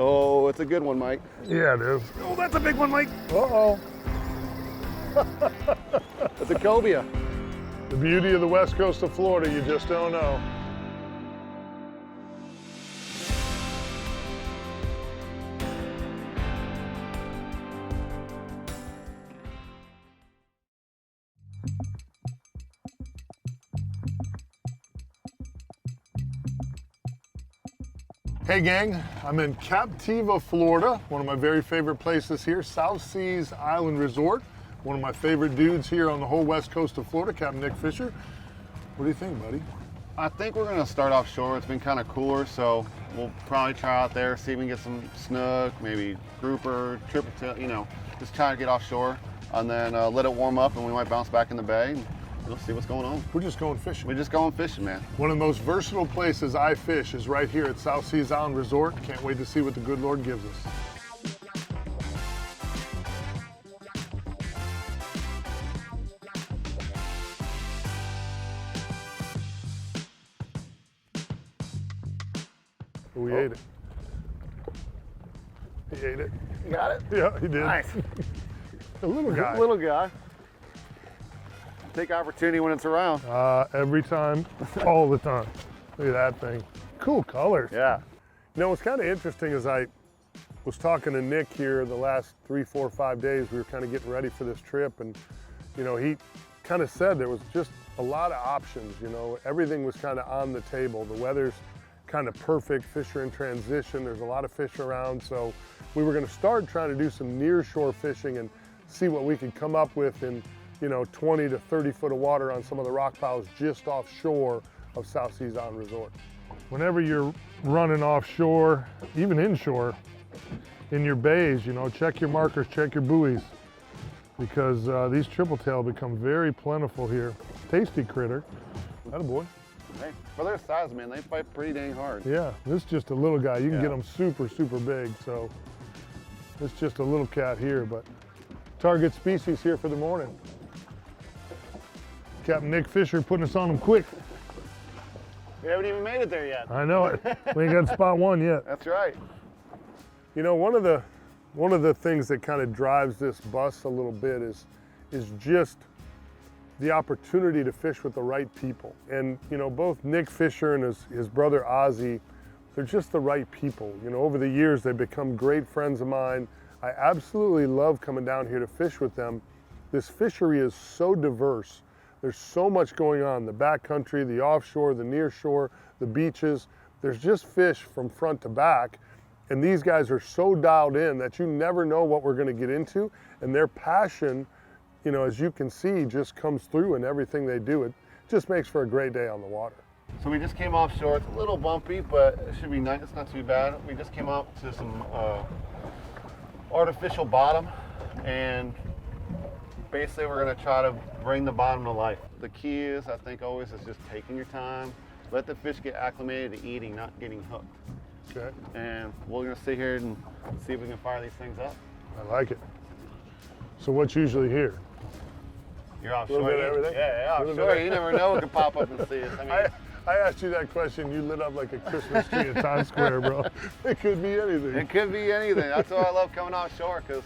Oh, it's a good one, Mike. Yeah, it is. Oh, that's a big one, Mike. Uh-oh. It's a cobia. The beauty of the west coast of Florida, you just don't know. Hey gang, I'm in Captiva, Florida, one of my very favorite places here, South Seas Island Resort. One of my favorite dudes here on the whole west coast of Florida, Captain Nick Fisher. What do you think, buddy? I think we're gonna start offshore. It's been kind of cooler, so we'll probably try out there, see if we can get some snook, maybe grouper, triple tail, you know, just try to get offshore and then let it warm up and we might bounce back in the bay and we'll see what's going on. We're just going fishing. We're just going fishing, man. One of the most versatile places I fish is right here at South Seas Island Resort. Can't wait to see what the good Lord gives us. We ate it. He ate it. You got it? Yeah, he did. Nice. A little guy. Little guy. Take opportunity when it's around. Every time, all the time. Look at that thing. Cool colors. Yeah. You know, what's kind of interesting is I was talking to Nick here the last 3, 4, 5 days. We were kind of getting ready for this trip, and you know, he kind of said there was just a lot of options. You know, everything was kind of on the table. The weather's kind of perfect. Fish are in transition. There's a lot of fish around, so we were going to start trying to do some nearshore fishing and see what we could come up with in, you know, 20 to 30 foot of water on some of the rock piles just offshore of South Seas Island Resort. Whenever you're running offshore, even inshore, in your bays, you know, check your markers, check your buoys, because these triple tail become very plentiful here. Tasty critter. Attaboy. Hey, for their size, man, they fight pretty dang hard. Yeah, this is just a little guy. You can Yeah. get them super, super big, so it's just a little cat here, but target species here for the morning. Captain Nick Fisher putting us on them quick. We haven't even made it there yet. I know it. We ain't got spot one yet. That's right. You know, one of the things that kind of drives this bus a little bit is just the opportunity to fish with the right people. And you know, both Nick Fisher and his brother Ozzy, they're just the right people. You know, over the years they've become great friends of mine. I absolutely love coming down here to fish with them. This fishery is so diverse. There's so much going on, the backcountry, the offshore, the nearshore, the beaches. There's just fish from front to back. And these guys are so dialed in that you never know what we're gonna get into. And their passion, you know, as you can see, just comes through in everything they do. It just makes for a great day on the water. So we just came offshore. It's a little bumpy, but it should be nice. It's not too bad. We just came out to some artificial bottom, and basically we're gonna try to bring the bottom to life. The key is, I think, always is just taking your time. Let the fish get acclimated to eating, not getting hooked. Okay. And we're gonna sit here and see if we can fire these things up. I like it. So what's usually here? You're offshore. Little bit of everything? Yeah, Little offshore. bit. You never know what could pop up and see us. I mean, I asked you that question, you lit up like a Christmas tree at Times Square, bro. It could be anything. it could be anything. That's why I love coming offshore, because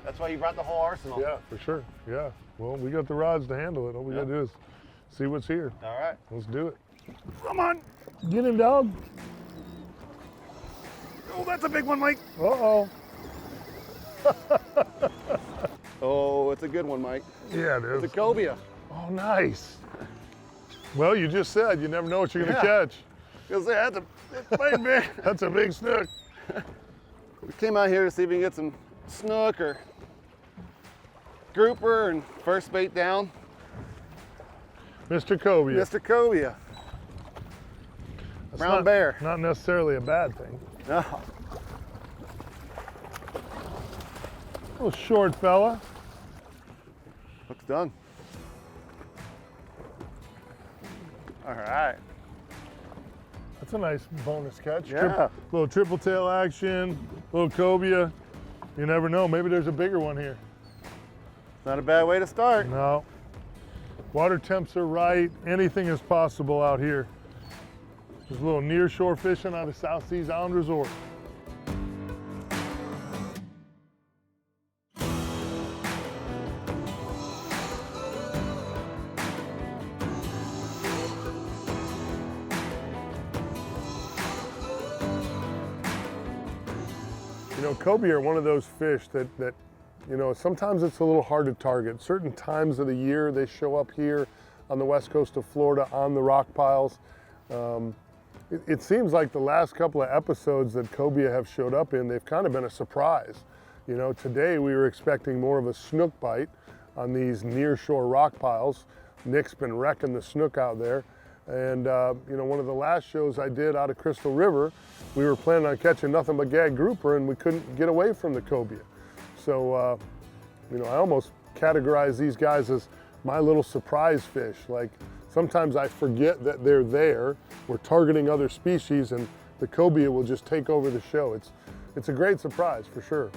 that's why you brought the whole arsenal. Yeah, for sure. Yeah. Well, we got the rods to handle it. All we gotta do is see what's here. All right. Let's do it. Come on. Get him, dog. Oh, that's a big one, Mike. Uh-oh. Oh, it's a good one, Mike. Yeah, it is. It's a cobia. Oh, nice. Well, you just said you never know what you're gonna Yeah. catch. Because that's big. That's a big snook. We came out here to see if we can get some snook or grouper, and first bait down, Mr. Cobia. Mr. Cobia. That's Brown bear. Not necessarily a bad thing. No. Little short fella. Looks done. All right. That's a nice bonus catch. Yeah. Little triple tail action, little cobia. You never know, maybe there's a bigger one here. Not a bad way to start. No. Water temps are right, anything is possible out here. Just a little nearshore fishing out of South Seas Island Resort. Cobia are one of those fish that sometimes it's a little hard to target. Certain times of the year they show up here on the west coast of Florida on the rock piles. It seems like the last couple of episodes that Cobia have showed up in, they've kind of been a surprise. Today we were expecting more of a snook bite on these nearshore rock piles. Nick's been wrecking the snook out there. And one of the last shows I did out of Crystal River, we were planning on catching nothing but gag grouper and we couldn't get away from the cobia. So, I almost categorize these guys as my little surprise fish. Like sometimes I forget that they're there. We're targeting other species and the cobia will just take over the show. It's a great surprise for sure.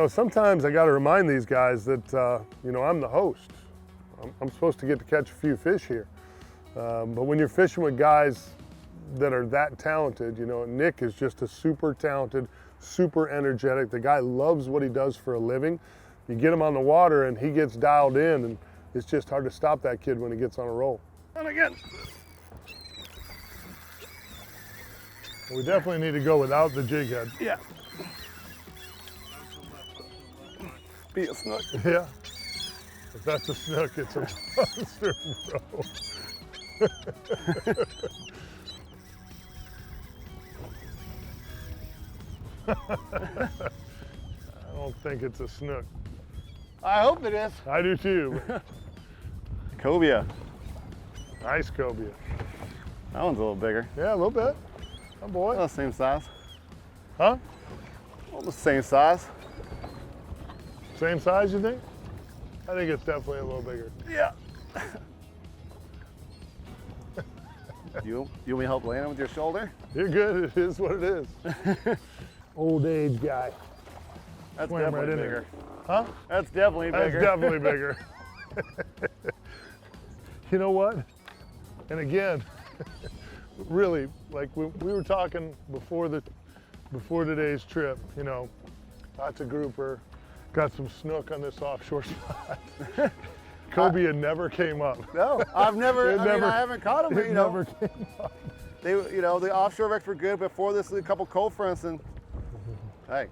Sometimes I got to remind these guys that, I'm the host. I'm supposed to get to catch a few fish here. But when you're fishing with guys that are that talented, Nick is just a super talented, super energetic. The guy loves what he does for a living. You get him on the water and he gets dialed in and it's just hard to stop that kid when he gets on a roll. And again. We definitely need to go without the jig head. Yeah. Be a snook. Yeah. If that's a snook, it's a monster, bro. I don't think it's a snook. I hope it is. I do too. Cobia. Nice cobia. That one's a little bigger. Yeah, a little bit. Oh boy. Almost the same size. Huh? Almost the same size. Same size, you think? I think it's definitely a little bigger. Yeah. You want me to help land with your shoulder? You're good. It is what it is. Old age guy. That's Swam definitely right in bigger. Huh? That's definitely bigger. That's definitely bigger. You know what? And again, really, like we were talking before today's trip, lots of grouper, got some snook on this offshore spot. Cobia never came up. No, I've never, I haven't caught them, but never came up. They, the offshore wrecks were good before this, a couple cold fronts, and hey,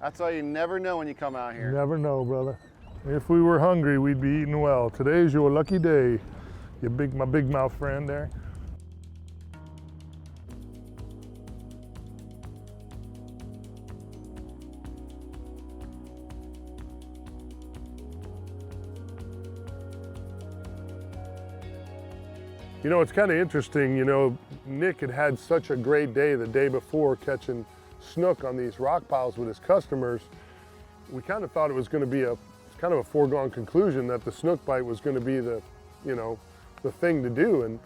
that's why you never know when you come out here. You never know, brother. If we were hungry, we'd be eating well. Today's your lucky day, my big mouth friend there. It's kind of interesting, Nick had such a great day the day before catching snook on these rock piles with his customers. We kind of thought it was going to be kind of a foregone conclusion that the snook bite was going to be the thing to do. And,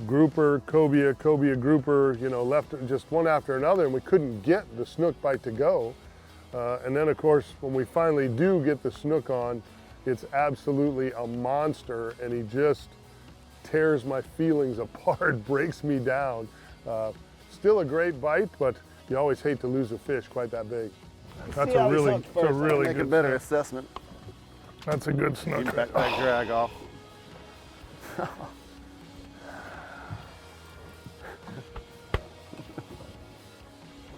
grouper, cobia, grouper, left just one after another, and we couldn't get the snook bite to go. And then, of course, when we finally do get the snook on, it's absolutely a monster, and he just tears my feelings apart, breaks me down. Still a great bite, but you always hate to lose a fish quite that big. That's a really make good a better snook. assessment. That's a good snook. You back that drag off.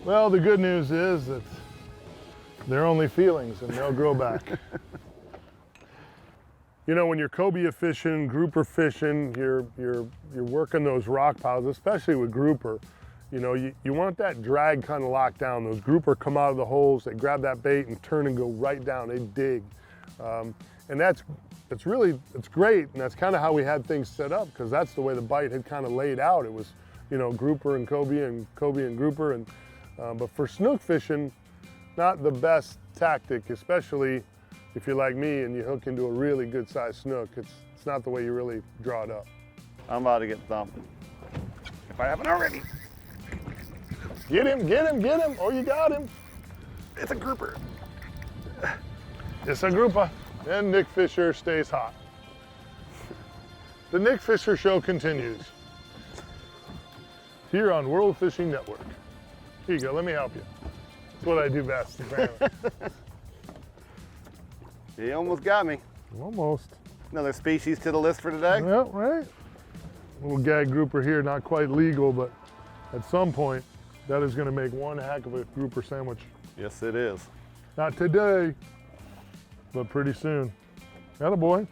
Well, the good news is that they're only feelings and they'll grow back. When you're cobia fishing, grouper fishing, you're working those rock piles, especially with grouper. You want that drag kind of locked down. Those grouper come out of the holes, they grab that bait and turn and go right down. They dig, and that's great. And that's kind of how we had things set up, because that's the way the bite had kind of laid out. It was, grouper and cobia and grouper, and but for snook fishing, not the best tactic, especially if you're like me and you hook into a really good sized snook. It's not the way you really draw it up. I'm about to get thumped. If I haven't already. Get him, get him, get him. Oh, you got him. It's a grouper. It's a grouper. And Nick Fisher stays hot. The Nick Fisher Show continues here on World Fishing Network. Here you go, let me help you. That's what I do best, apparently. You almost got me. Almost. Another species to the list for today. Well, right. Little gag grouper here, not quite legal, but at some point, that is gonna make one heck of a grouper sandwich. Yes, it is. Not today, but pretty soon. Attaboy.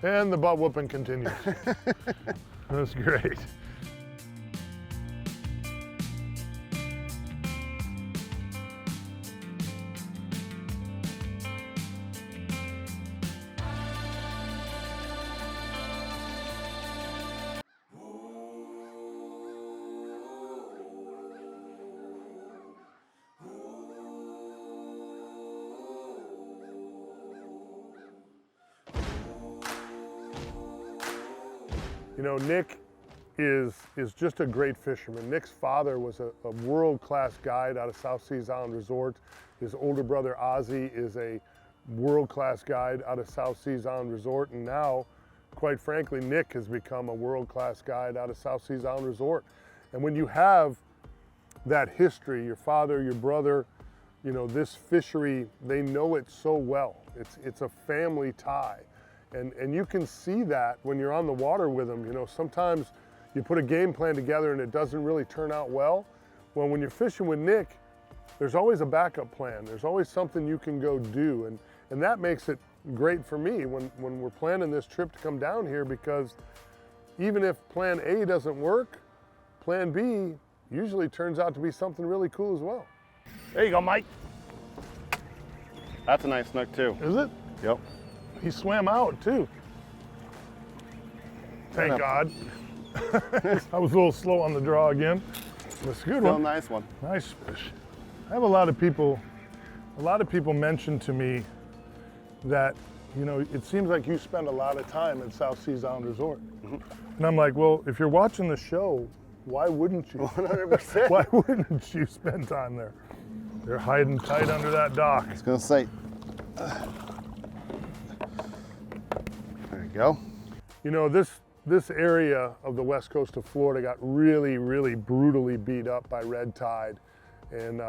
And the butt whooping continues. That's great. You know, Nick is just a great fisherman. Nick's father was a world-class guide out of South Seas Island Resort. His older brother Ozzy is a world-class guide out of South Seas Island Resort. And now, quite frankly, Nick has become a world-class guide out of South Seas Island Resort. And when you have that history, your father, your brother, you know, this fishery, they know it so well. It's a family tie. And you can see that when you're on the water with them. You know, sometimes you put a game plan together and it doesn't really turn out well. Well, when you're fishing with Nick, there's always a backup plan. There's always something you can go do. And that makes it great for me when we're planning this trip to come down here, because even if plan A doesn't work, plan B usually turns out to be something really cool as well. There you go, Mike. That's a nice snook too. Is it? Yep. He swam out too. Thank God. I was a little slow on the draw again. That's a good Still one. a nice one. Nice fish. I have a lot of people mention to me that, you know, it seems like you spend a lot of time at South Seas Island Resort. Mm-hmm. And I'm like, well, if you're watching the show, why wouldn't you? 100%. Why wouldn't you spend time there? They're hiding tight under that dock. I was gonna say. There you go. You know, this area of the west coast of Florida got really, really brutally beat up by red tide. And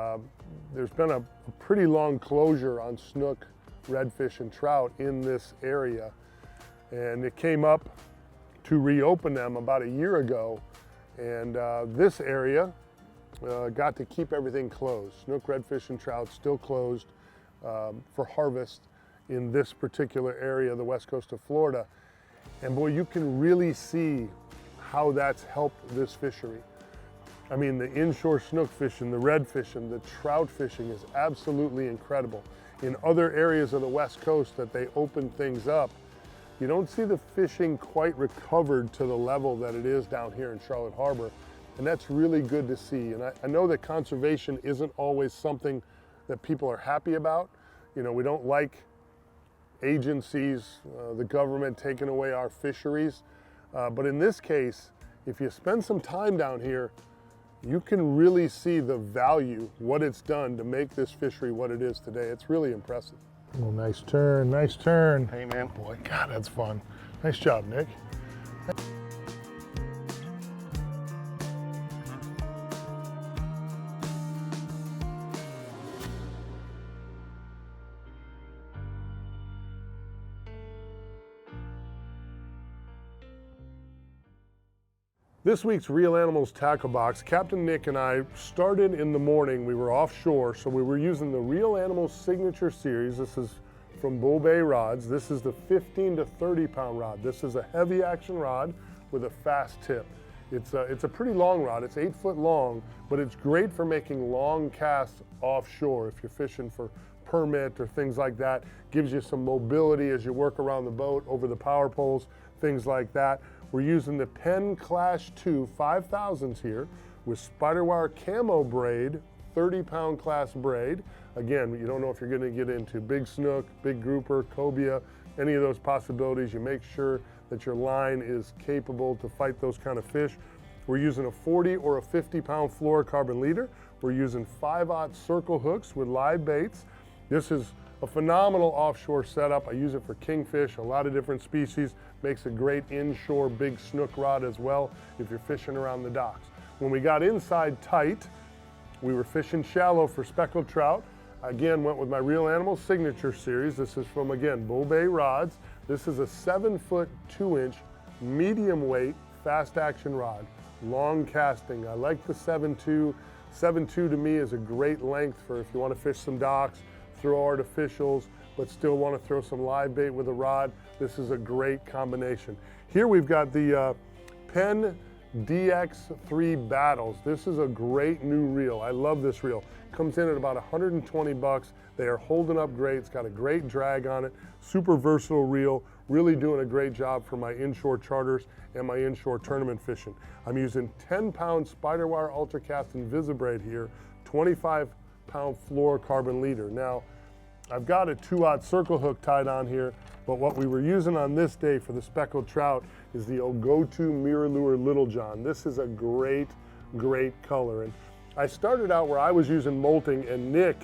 there's been a pretty long closure on snook, redfish, and trout in this area. And it came up to reopen them about a year ago. And this area got to keep everything closed. Snook, redfish, and trout still closed for harvest in this particular area of the west coast of Florida. And boy, you can really see how that's helped this fishery. I mean, the inshore snook fishing, the red fishing, the trout fishing is absolutely incredible. In other areas of the west coast that they open things up, you don't see the fishing quite recovered to the level that it is down here in Charlotte Harbor. And that's really good to see. And I know that conservation isn't always something that people are happy about. You know, we don't like agencies, the government taking away our fisheries. But in this case, if you spend some time down here, you can really see the value, what it's done to make this fishery what it is today. It's really impressive. Oh, nice turn, nice turn. Hey, man. Boy, God, that's fun. Nice job, Nick. This week's Real Animals Tackle Box, Captain Nick and I started in the morning. We were offshore, so we were using the Real Animals Signature Series. This is from Bull Bay Rods. This is the 15 to 30 pound rod. This is a heavy action rod with a fast tip. It's a pretty long rod. It's 8 foot long, but it's great for making long casts offshore. If you're fishing for permit or things like that, gives you some mobility as you work around the boat, over the power poles, things like that. We're using the Penn Clash 2 5000s here with spiderwire camo braid, 30 pound class braid. Again, you don't know if you're gonna get into big snook, big grouper, cobia, any of those possibilities. You make sure that your line is capable to fight those kind of fish. We're using a 40 or a 50 pound fluorocarbon leader. We're using 5/0 circle hooks with live baits. This is a phenomenal offshore setup. I use it for kingfish, a lot of different species. Makes a great inshore big snook rod as well if you're fishing around the docks. When we got inside tight, we were fishing shallow for speckled trout. Again, went with my Real Animals Signature Series. This is from, again, Bull Bay Rods. This is a 7-foot 2-inch medium weight fast action rod, long casting. I like the 7.2. 7.2 to me is a great length for if you want to fish some docks, throw artificials, but still want to throw some live bait with a rod. This is a great combination. Here we've got the Penn DX3 Battles. This is a great new reel. I love this reel. Comes in at about 120 bucks. They are holding up great. It's got a great drag on it. Super versatile reel. Really doing a great job for my inshore charters and my inshore tournament fishing. I'm using 10-pound spider wire ultracast Invisibraid here, 25-pound fluorocarbon leader. Now, I've got a 2-aught circle hook tied on here, but what we were using on this day for the speckled trout is the Go-To Mirror Lure Little John. This is a great, great color. And I started out where I was using molting, and Nick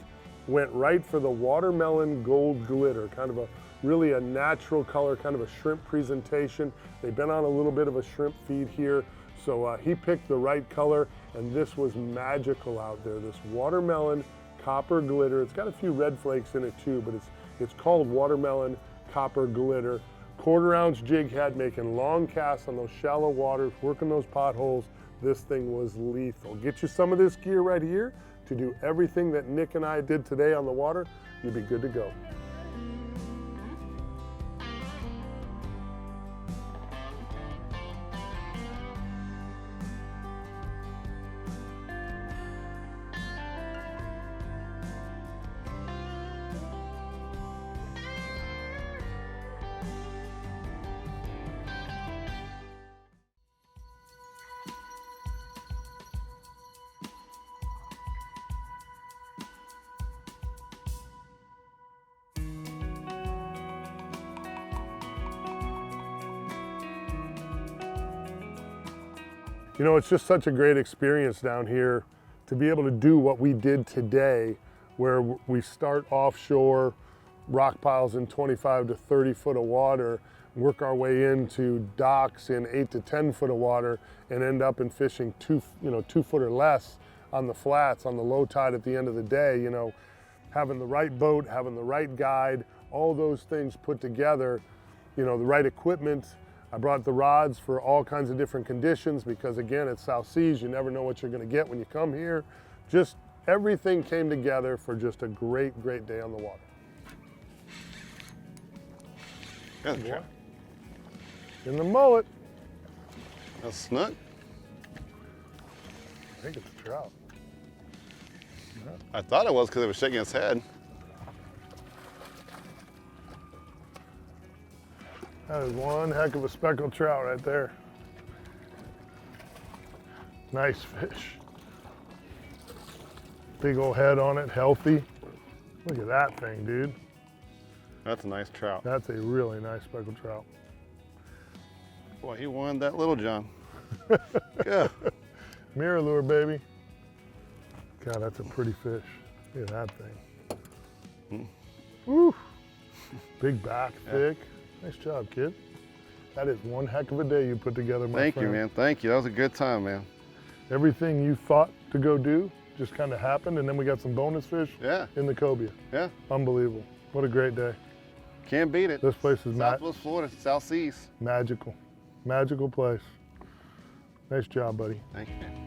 went right for the watermelon gold glitter, kind of a really a natural color, kind of a shrimp presentation. They've been on a little bit of a shrimp feed here, so he picked the right color, and this was magical out there. This watermelon copper glitter. It's got a few red flakes in it too, but it's called watermelon copper glitter. 1/4-ounce jig head, making long casts on those shallow waters, working those potholes. This thing was lethal. Get you some of this gear right here to do everything that Nick and I did today on the water. You'll be good to go. You know, it's just such a great experience down here to be able to do what we did today, where we start offshore, rock piles in 25 to 30 foot of water, work our way into docks in 8 to 10 foot of water, and end up in fishing 2 foot or less on the flats on the low tide at the end of the day. You know, having the right boat, having the right guide, all those things put together, you know, the right equipment. I brought the rods for all kinds of different conditions because, again, it's South Seas. You never know what you're going to get when you come here. Just everything came together for just a great, great day on the water. Good trout. In the mullet. A snook? I think it's a trout. Yeah. I thought it was because it was shaking its head. That is one heck of a speckled trout right there. Nice fish. Big old head on it, healthy. Look at that thing, dude. That's a nice trout. That's a really nice speckled trout. Boy, he won that Little John. Yeah. Mirror lure, baby. God, that's a pretty fish. Look at that thing. Woo. Big back, thick. Nice job, kid. That is one heck of a day you put together, my friend. Thank you, man. Thank you. That was a good time, man. Everything you thought to go do just kind of happened, and then we got some bonus fish in the Cobia. Yeah. Unbelievable. What a great day. Can't beat it. This place is Southwest Florida, South Seas. magical. Magical place. Nice job, buddy. Thank you, man.